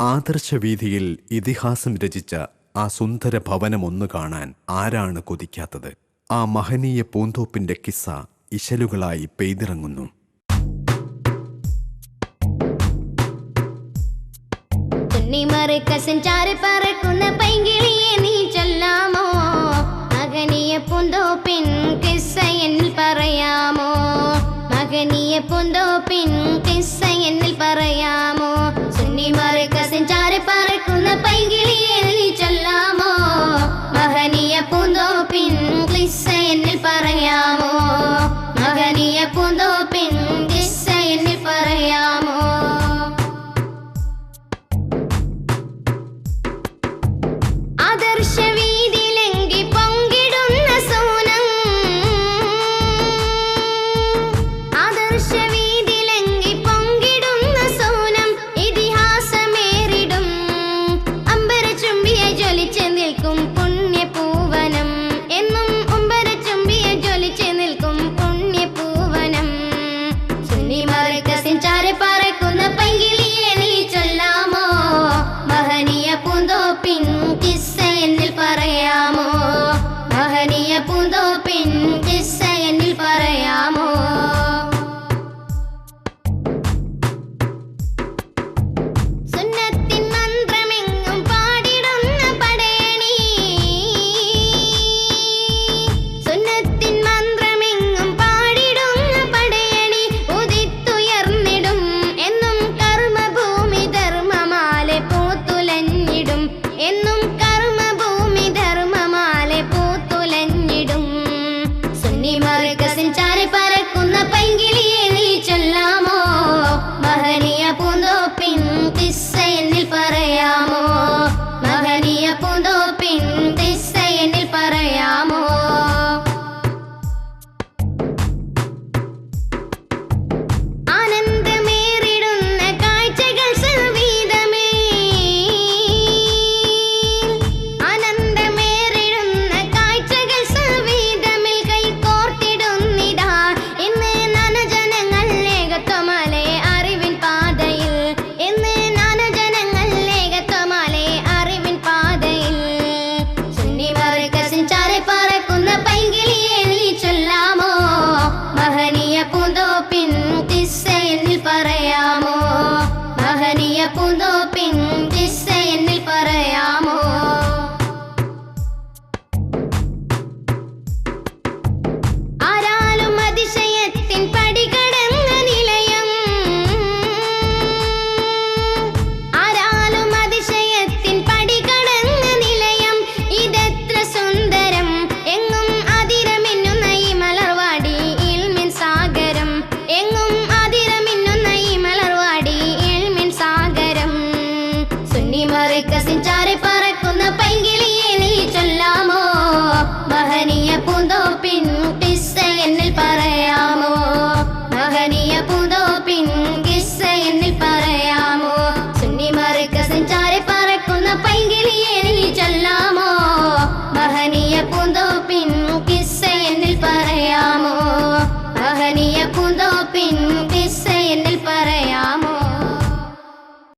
ആദർശവീഥിയിൽ ഇതിഹാസം രചിച്ച ആ സുന്ദര ഭവനമൊന്നു കാണാൻ ആരാണ് കൊതിക്കാത്തത്? ആ മഹനീയ പൂന്തോപ്പിന്റെ കിസ്സ ഇശലുകളായി പെയ്തിറങ്ങുന്നു. പറക്കുന്ന പൈങ്കിളിയെ നീ ചൊല്ലാമോ? മഹനീയ പൂന്തോപ്പിൻ കിസ്സ എന്നിൽ പറയാമോ? മഹനീയ പൂന്തോപ്പിൻ കിസ്സ എന്നിൽ പറയാമോ? സുന്നിമാരെ സഞ്ചാര പറക്കുന്ന പൈങ്കിളിയെ നീ ചൊല്ലാമോ? മഹനീയ പൂന്തോപ്പിൻ കിസ്സ എന്നിൽ പറയാമോ? മഹനീയ പൂന്തോപ്പിൻ കിസ്സ എന്നിൽ പറയാമോ? ചാരെ